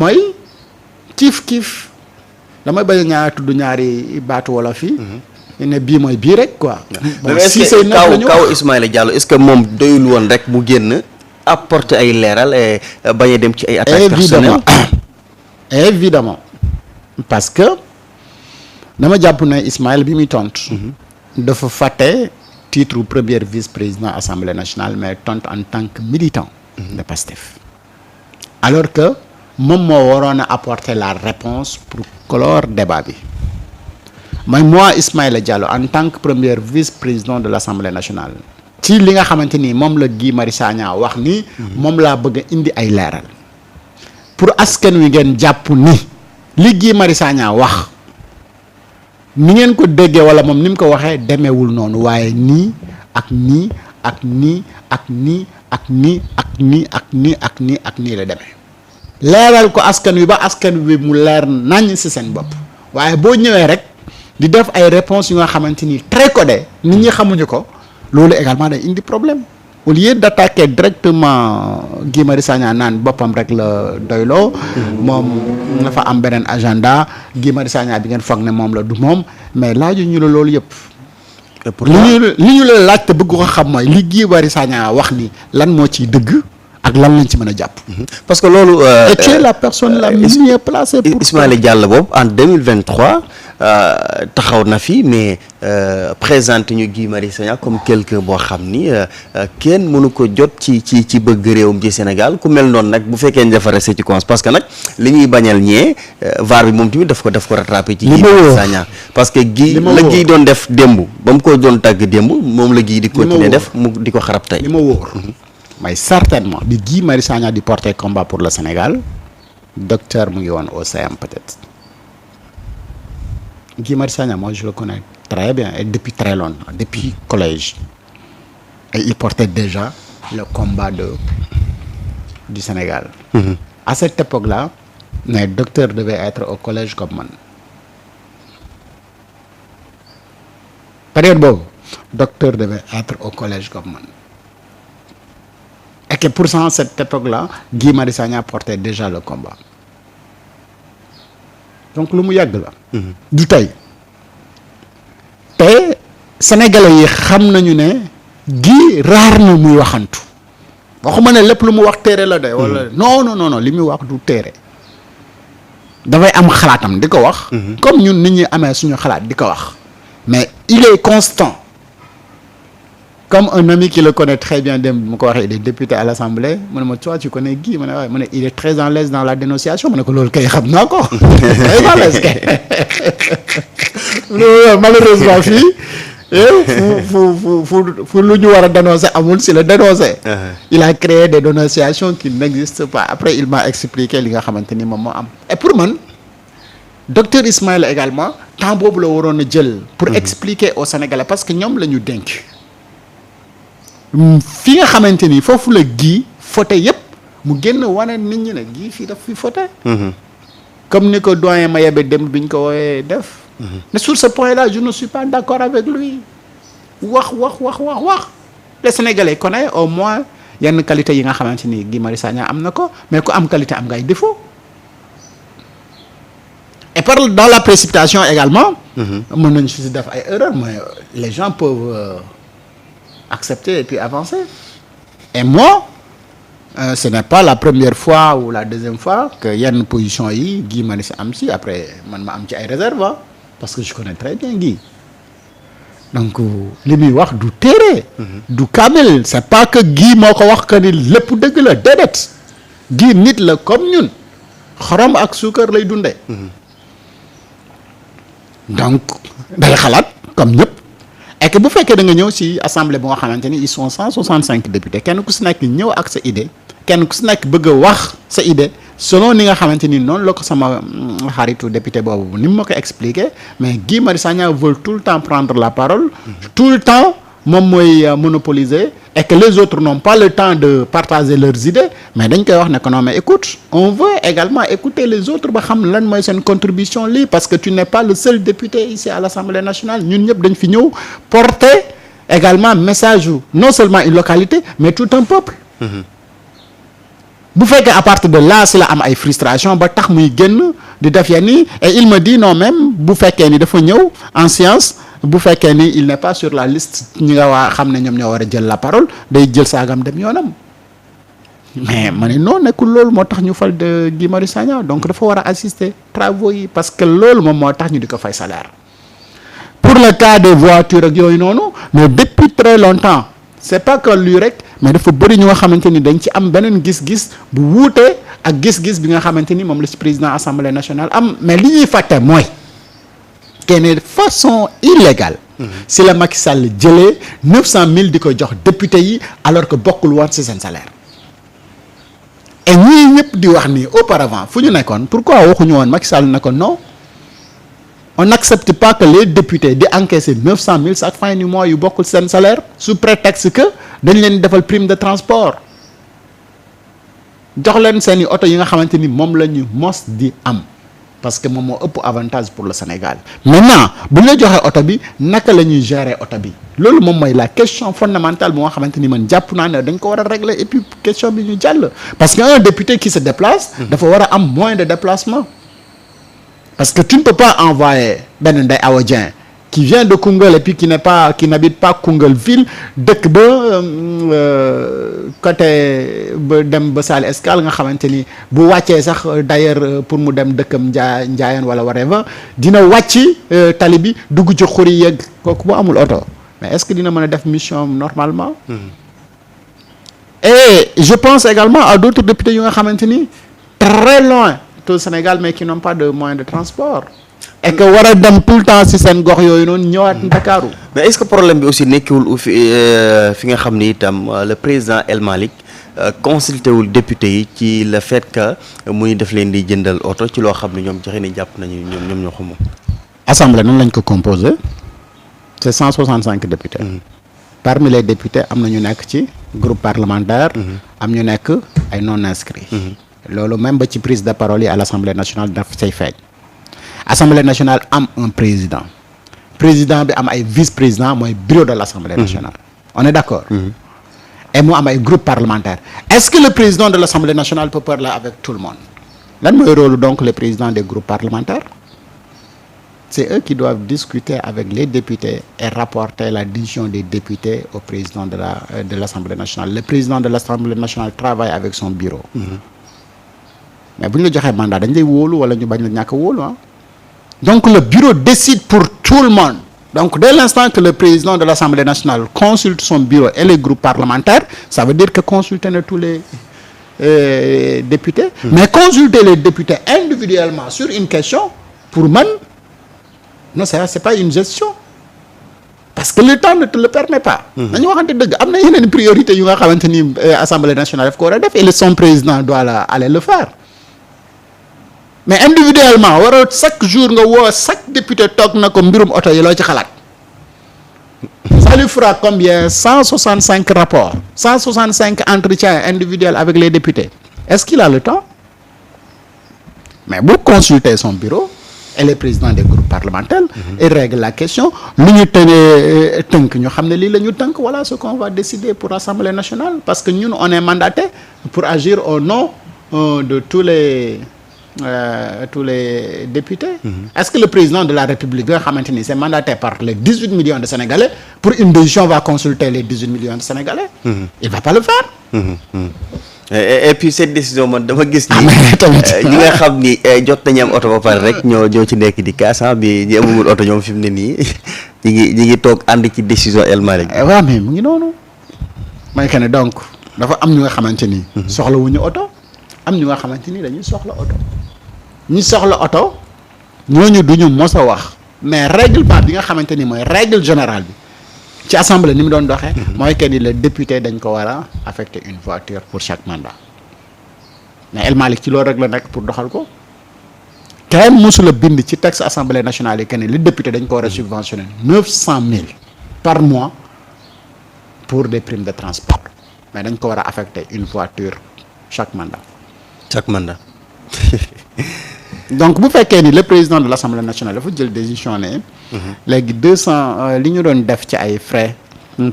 mooy kiif damay bañ a ñaar tudd ñaari baatu wolof yi. ne bii mooy bii rek quoi. bon si c'est kaw Ismaïla Diallo est-ce que moom doyul woon rek mu génn apporter ay leeral et bañ a dem ci ay attaques personnelles. Évidemment parce que dama jàpp ne Ismaïla bi muy tontu. dafa fàtte titre premier vice-président assemblée nationale mais tontu en tant que militant. de Pastef. alors que moom moo waroon a apporter la réponse pour clore débat bi. mais moi Ismaïla Diallo en tant que premier vice-président de l'Assemblée nationale ci li nga xamante ni moom la Guy Marius Sagna wax ni moom laa bëgg a indi ay leeral pour askan wi ngeen jàpp ni li Guy Marius Sagna wax ni ngeen ko déggee wala moom ni mu ko waxee demeewul noonu waaye nii ak nii ak nii ak nii ak nii ak nii ak nii ak nii ak nii la demee leeral ko askan wi ba askan wi mu leer nañ ci seen bopp waaye boo ñëwee rek di def ay réponses yu nga xamante ni très codé nit ñi xamuñu ko loolu également day indi problème au lieu d'attaquer directement Guy Marius Sagna naan boppam rek la doyloo moom dafa am beneen agenda Guy Marius Sagna bi ngeen foog ne moom la du moom mais laaju ñu la loolu yëpp li ñu la laaj te bëgg ko xam mooy li Guy Marius Sagna wax ni lan moo ciy dëgg ak lan lañ ci mën a jàpp. parce que loolu. et tu es la personne la mieux placée pour Ismaïla Diallo boobu en 2023 taxaw na fi mais présente ñu Guy Marius Sagna comme quelqu'un boo xam ni kenn mënu ko jot ci bëgg réewum ci Sénégal ku mel noonu nag bu fekkee ñu defaree ci cons parce que nag li ñuy bañal ñee VAR bi moom tamit daf ko rattrapé ci Guy Marius Sagna parce que Guy la Guy doon def démb ba mu ko doon tàgg démb moom la Guy di continuer def mu di ko xarab tey. li ma wóor mais certainement bi Guy Marius Sagna di porter combat pour le Sénégal docteur mu ngi woon au CM peut-être Guy Marius Sagna moi je le connais très bien et depuis très longtemps depuis collège et il portait déjà le combat du Sénégal. À cette époque-là mais docteur devait être au collège comme man période boobu docteur devait être au collège comme man. Et que pourtant cette époque-là Guy Marius Sagna portait déjà le combat donc lu mu yàgg la. du tey te sénégalais yi xam nañu ne Guy raar na muy waxantu waxuma ne lépp lu mu wax téere la de. wala non li muy wax du téere dafay am xalaatam di ko wax. comme ñun nit ñi amee suñu xalaat di ko wax mais il est constant. comme un ami qui le connaît très bien dem mu ko waxee il est député à l'Assemblée mu ne ma toi tu connais Guy ma ne waaye mu ne il est très à l'aise dans la dénonciation ma ne ko loolu kay xam naa ko très à l'aise kay malheureusement fii fu lu ñu war a dénoncer amul si la dénoncer. Il a créé des dénonciations qui n'existent pas après il m'a expliqué li nga xamante ni moom moo am et pour man docteur Ismaïla également temps boobu la waroon a jël pour expliquer aux Sénégalais parce que ñoom la ñu dénk fi nga xamante ni foofu la Guy foté yëpp mu génn wane nit ñi ne Guy fii daf fi foté comme ni ko doyen Mayebe dem bi ñu ko woowee def mais sur ce point-là je ne suis pas d'accord avec lui wax les Sénégalais connaissent au moins yenn qualité yi nga xamante ni Guy Marius Sagna am na ko mais ku am qualité am nga ay défaut et par dans la précipitation également mën nañu si def ay erreurs mais les gens peuvent accepter et puis avancer et moi ce n'est pas la première fois ou la deuxième fois que yenn position yi Guy Marius am si après man ma am ci ay réserves parce que je connais très bien Guy donc li muy wax du téere du kaamil c'est pas que Guy moo ko wax que ni lépp dëgg la déedéet Guy nit la comme ñun xorom ak suukar lay dundee donc day xalaat comme ñëpp et que bu fekkee da nga ñëw ci assemblée bu nga xamante ni ils sont 165 députés kenn ku si nekk ñëw ak sa idée kenn ku si nekk bëgg a wax sa idée selon ni nga xamante ni noonu la ko sama xaritu député boobu ni mu ma ko expliqué mais Guy Marius Sagna veut tout le temps prendre la parole tout le temps moom mooy monopoliser et que les autres n'ont pas le temps de partager leurs idées mais dañ koy wax ne que non mais écoute on veut également écouter les autres ba xam lan mooy seen contribution lii parce que tu n'es pas le seul député ici à l'Assemblée nationale ñun ñëpp dañ fi ñëw porter également message non seulement une localité mais tout un peuple bu fekkee à partir de là si la am ay frustration ba tax muy génn di def yenn yi et il me dit non même bu fekkee ni dafa ñëw en séance bu fekkee ni il n'est pas sur la liste ñi nga waa xam ne ñoom ñoo war a jël la parole day jël saagam dem yoonam mais ma ne non nekkul loolu moo tax ñu fal de Guy Marius Sagna donc dafa war a assister travaux yi parce que loolu moom moo tax ñu di ko fay salaire pour le cas des voitures ak yooyu noonu mais depuis très longtemps c'est pas que lui rek mais dafa bëri ñu nga xamante ni dañ ci am beneen gis-gis bu wuute ak gis-gis bi nga xamante ni moom la ci président assemblée nationale am mais li ñuy fàtte mooy kenn façon illégale si la Macky Sall jëlee 900 000 di ko jox député yi alors que bokkul woon ci seen salaire et ñii ñëpp di wax ni auparavant fu ñu nekkoon pourquoi waxuñu woon Macky Sall ne ko non on n'accepte pas que les députés di encaisser 900 000 chaque fin du mois yu bokkul seen salaire sous prétexte que dañ leen defal prime de transport jox leen seeni oto yi nga xamante ni moom la ñu mos di am parce que moom moo ëpp avantage pour le Sénégal maintenant bu ñu la joxee oto bi naka la ñuy gérer oto bi loolu moom mooy la question fondamentale bu nga xamante ni man jàpp naa ne dañ ko war a régler et puis question bi ñu jàll parce que un député qui se déplace dafa war a am moyen de déplacement parce que tu ne peux pas envoyer benn Ndeye Awa Dieng qui vient de Koungheul et puis qui n'habite pas Koungheul ville dëkk ba côté ba dem ba Saly Escale nga xamante ni bu wàccee sax d'ailleurs pour mu dem dëkkam Ndiayène wala whatever dina wàcc tali bi dugg ci xur yi yegg kooku bu amul oto mais est-ce que dina mën a def mission normalement et je pense également à d'autres députés yu nga xamante ni très loin au Sénégal mais qui n'ont pas de moyens de transport et que war a dem tout le temps ci seen gox yooyu noonu ñëwaat Ndakaaru mais est-ce que problème bi aussi nekkiwul fi nga xam ni itam le président El Malick consulté wul député yi ci le fait que muy def leen di jëndal oto ci loo xam ne ñoom joxe ni jàpp nañu ñoom ñoo ko moom. assemblée nan lañ ko composé c'est 165 députés. Parmi les députés am na ñu nekk ci groupe parlementaire. am ñu nekk ay non inscrits. loolu même ba ci prise de parole yi à l'Assemblée nationale daf say feeñ. Assemblée nationale am un président bi am ay vice-président mooy bureau de l'Assemblée nationale. On est d'accord. Et mu am ay groupe parlementaire. Est-ce que le président de l'Assemblée nationale peut parler avec tout le monde? Lan mooy rôle donc le président des groupes parlementaires? C'est eux qui doivent discuter avec les députés et rapporter la décision des députés au président de l'Assemblée nationale. Le président de l'Assemblée nationale travaille avec son bureau. Mais bu ñu la joxee mandat dañ lay wóolu wala ñu bañ la ñàkk a wóolu ah. Donc le bureau décide pour tout le monde. Donc dès l'instant que le président de l'Assemblée nationale consulte son bureau et les groupes parlementaires, ça veut dire que consulter na tous les députés. Mais consulter les députés individuellement sur une question, pour man, non, c'est pas une gestion. Parce que le temps ne te le permet pas. Nañu waxante dëgg am na yeneen priorité yu nga xamante ni Assemblée nationale daf ko war a def et son président doit aller le faire. Mais individuellement waroo chaque jour nga woo chaque député toog na ko mbirum oto yi loo ci xalaat. Ça lui fera combien? 165 rapports, 165 entretiens individuels avec les députés. Est-ce qu'il a le temps? Mais bu consulter son bureau et les présidents des groupes parlementaires et règle la question lu ñu tënk ñu xam ne lii la ñu tënk voilà ce qu'on va décider pour l'Assemblée nationale parce que ñun on est mandaté pour agir au nom de tous les députés. Est-ce que le président de la République nga xamante ni c'est mandaté par les 18 millions de Sénégalais pour une décision va consulter les 18 millions de Sénégalais? Il va pas le faire. Et puis cette décision man dama gis ni ñi nga xam ni jot nañu am oto ba pare rek ñoo ci nekk di kaasa bi ñi amul oto ñoom fi mu ne nii ñi ngi toog ànd ci décision El Malick. waaw mais mu ngi noonu mooy que ne donc dafa am ñu nga xamante ni. soxla wuñu oto am ñu nga xamante ni dañuy soxla oto. ñi soxla oto ñooñu duñu mos a wax mais règlement bi nga xamante ni mooy règle générale bi ci assemblée ni mu doon doxee. mooy que ni le député dañ ko war a affecter une voiture pour chaque mandat mais El Malick ci loolu rek la nekk pour doxal ko kenn mësula bind ci texte assemblée nationale yi que ni le député dañ ko war a subventionner 900 000 par mois pour des primes de transport mais dañ ko war a affecter une voiture chaque mandat. Chaque mandat. Donc bu fekkee ni le président de l'Assemblée nationale dafa jël décision ne léegi 200 li ñu doon def ci ay frais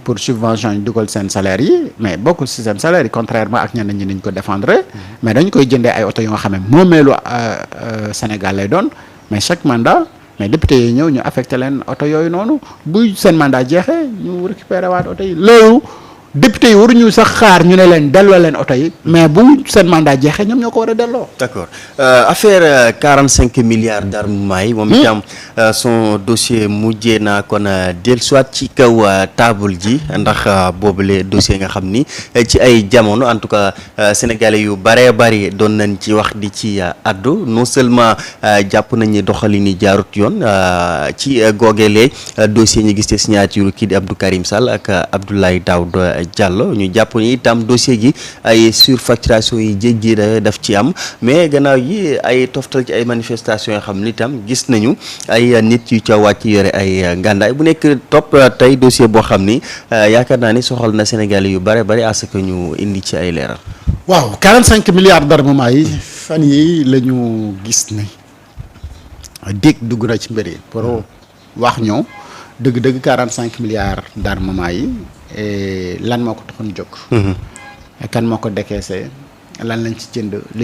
pour subvention yi dugal seen salaire yi mais bokkul si seen salaire yi contrairement ak ñenn ñi niñ ko défendre mais dañ koy jëndee ay oto yoo xam ne moomeelu Sénégal lay doon mais chaque mandat mais député yi ñëw ñu affecté leen oto yooyu noonu bu seen mandat jeexee ñu récupéré waat oto yi loolu député yi waruñu sax xaar ñu ne leen delloo leen oto yi mais bu seen mandat jeexee ñoom ñoo ko war a delloo. d'accord affaire 45 milliards d'armement yi moom itam son dossier mujjee naa kon dellusiwaat ci kaw table ji ndax boobule dossier nga xam ni ci ay jamono en tout cas sénégalais yu baree bari doon nañ ci wax di ci addu non seulement jàpp nañ ni doxalin yi jaarut yoon ci googeelee dossier ñu gis te signature kii di Abdou Karim Sall ak Abdoulaye Daouda Diallo ñu jàpp ni itam dossier gi ay surfacturation yi jéggi daf ci am mais gannaaw yi ay toftal ci ay manifestations yoo xam ni itam gis nañu ay nit yu ca wàcc yore ay ngàndaay bu nekk topp tey dossier boo xam ni yaakaar naa ni soxal na Sénégalais yu bare bare à ce que ñu indi ci ay leeral. waaw 45 milliards d'armement yi fan yi la ñu gis ne dégg dugg na ci mbir yi pour wax ñoo dëgg-dëgg 45 milliards d'armement yi lan moo ko taxoon jóg. kan moo ko décaissé lan lañ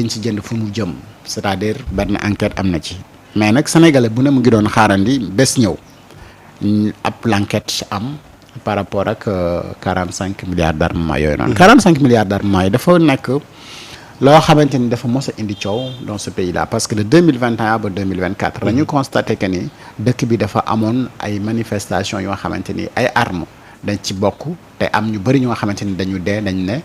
ci jënd fu mu jëm c'est-à-dire benn enquête am na ci. mais nag sénégalais bu ne mu ngi doon xaarandi bés ñëw ab l'enquête am par rapport ak 45 milliards d'armement yooyu noonu. 45 milliards d'armement yi dafa nekk loo xamante ni dafa mos a indi coow dans ce pays là parce que de 2021 ba 2024. dañu constaté que ni dëkk bi dafa amoon ay manifestations yoo xamante ni ay armes dañ ci bokk te am ñu bëri ñoo xamante ni dañu dee dañ ne.